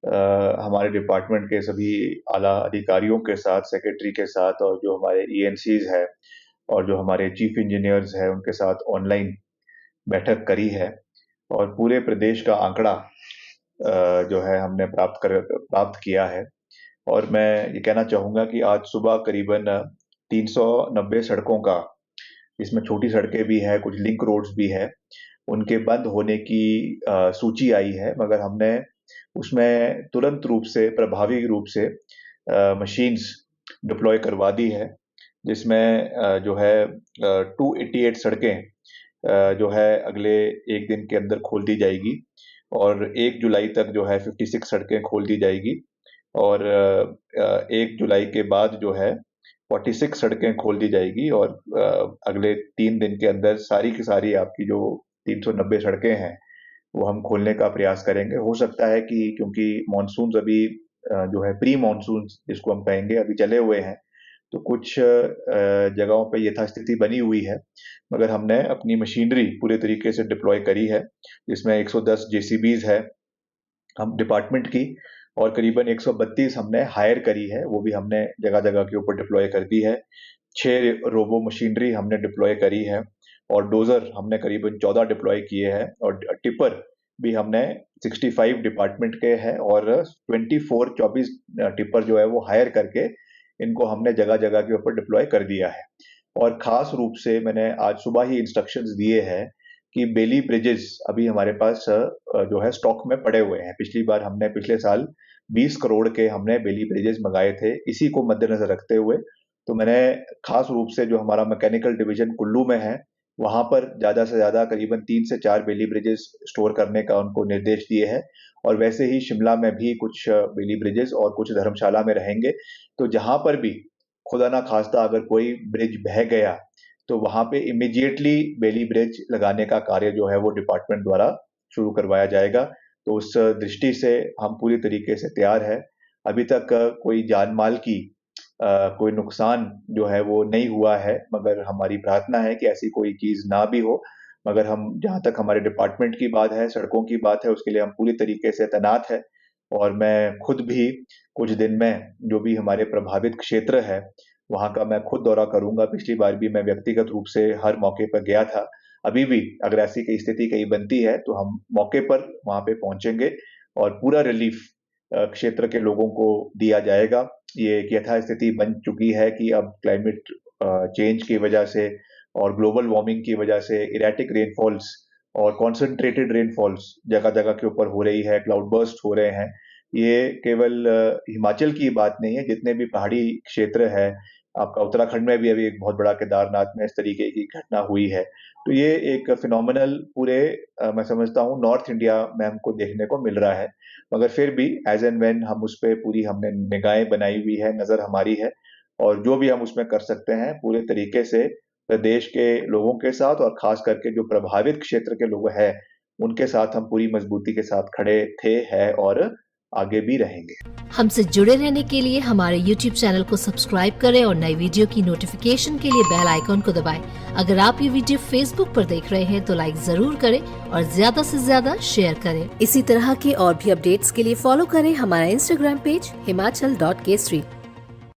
हमारे डिपार्टमेंट के सभी आला अधिकारियों के साथ, सेक्रेटरी के साथ और जो हमारे ईएनसीज है और जो हमारे चीफ इंजीनियर्स हैं उनके साथ ऑनलाइन बैठक करी है और पूरे प्रदेश का आंकड़ा जो है हमने प्राप्त किया है। और मैं ये कहना चाहूँगा कि आज सुबह करीबन 390 सड़कों का, इसमें छोटी सड़कें भी है, कुछ लिंक रोड्स भी है, उनके बंद होने की सूची आई है, मगर हमने उसमें तुरंत रूप से, प्रभावी रूप से मशीन्स डिप्लॉय करवा दी है, जिसमें जो है 288 सड़कें जो है अगले एक दिन के अंदर खोल दी जाएगी और 1 जुलाई तक जो है 56 सड़कें खोल दी जाएगी और 1 जुलाई के बाद जो है 46 सड़कें खोल दी जाएगी और अगले 3 दिन के अंदर सारी की सारी आपकी जो 390 सड़कें हैं वो हम खोलने का प्रयास करेंगे। हो सकता है कि क्योंकि मानसून अभी जो है प्री मानसून जिसको हम कहेंगे अभी चले हुए हैं, तो कुछ जगहों पे यथास्थिति बनी हुई है, मगर हमने अपनी मशीनरी पूरे तरीके से डिप्लॉय करी है, जिसमें 110 जेसीबीज है हम डिपार्टमेंट की और करीबन 132 हमने हायर करी है, वो भी हमने जगह जगह के ऊपर डिप्लॉय कर दी है। 6 रोबो मशीनरी हमने डिप्लॉय करी है और डोजर हमने करीबन 14 डिप्लॉय किए हैं और टिपर भी हमने 65 डिपार्टमेंट के हैं और 24 टिपर जो है वो हायर करके इनको हमने जगह जगह के ऊपर डिप्लॉय कर दिया है। और खास रूप से मैंने आज सुबह ही इंस्ट्रक्शंस दिए हैं कि बेली ब्रिजेस अभी हमारे पास जो है स्टॉक में पड़े हुए हैं। पिछली बार हमने पिछले साल 20 करोड़ के हमने बेली ब्रिजेस मंगाए थे, इसी को मद्देनजर रखते हुए तो मैंने खास रूप से जो हमारा मैकेनिकल डिवीजन कुल्लू में है वहां पर ज्यादा से ज्यादा करीबन 3 से 4 बेली ब्रिजेस स्टोर करने का उनको निर्देश दिए हैं और वैसे ही शिमला में भी कुछ बेली ब्रिजेस और कुछ धर्मशाला में रहेंगे। तो जहां पर भी खुदा ना खास्ता अगर कोई ब्रिज बह गया तो वहां पे इमीडिएटली बेली ब्रिज लगाने का कार्य जो है वो डिपार्टमेंट द्वारा शुरू करवाया जाएगा। तो उस दृष्टि से हम पूरी तरीके से तैयार है। अभी तक कोई जान माल की कोई नुकसान जो है वो नहीं हुआ है, मगर हमारी प्रार्थना है कि ऐसी कोई चीज ना भी हो। मगर हम जहां तक हमारे डिपार्टमेंट की बात है, सड़कों की बात है, उसके लिए हम पूरी तरीके से तैनात है और मैं खुद भी कुछ दिन में जो भी हमारे प्रभावित क्षेत्र है वहां का मैं खुद दौरा करूंगा। पिछली बार भी मैं व्यक्तिगत रूप से हर मौके पर गया था। अभी भी अगर ऐसी कोई स्थिति कहीं बनती है तो हम मौके पर वहां पे पहुंचेंगे और पूरा रिलीफ क्षेत्र के लोगों को दिया जाएगा। ये एक यथास्थिति बन चुकी है कि अब क्लाइमेट चेंज की वजह से और ग्लोबल वार्मिंग की वजह से इरेटिक रेनफॉल्स और कॉन्सेंट्रेटेड रेनफॉल्स जगह जगह के ऊपर हो रही है, क्लाउड बर्स्ट हो रहे हैं। ये केवल हिमाचल की बात नहीं है, जितने भी पहाड़ी क्षेत्र है, आपका उत्तराखंड में भी अभी एक बहुत बड़ा केदारनाथ में इस तरीके की घटना हुई है। तो ये एक फिनोमिनल पूरे मैं समझता हूँ नॉर्थ इंडिया में हमको देखने को मिल रहा है, मगर फिर भी एज एंड व्हेन हम उस पर पूरी हमने निगाहें बनाई हुई है, नजर हमारी है और जो भी हम उसमें कर सकते हैं पूरे तरीके से प्रदेश के लोगों के साथ और खास करके जो प्रभावित क्षेत्र के लोग हैं उनके साथ हम पूरी मजबूती के साथ खड़े थे, है और आगे भी रहेंगे। हमसे जुड़े रहने के लिए हमारे YouTube चैनल को सब्सक्राइब करें और नई वीडियो की नोटिफिकेशन के लिए बेल आइकॉन को दबाएं। अगर आप ये वीडियो Facebook पर देख रहे हैं तो लाइक जरूर करें और ज्यादा से ज्यादा शेयर करें। इसी तरह के और भी अपडेट्स के लिए फॉलो करें हमारा Instagram पेज himachal.kesri।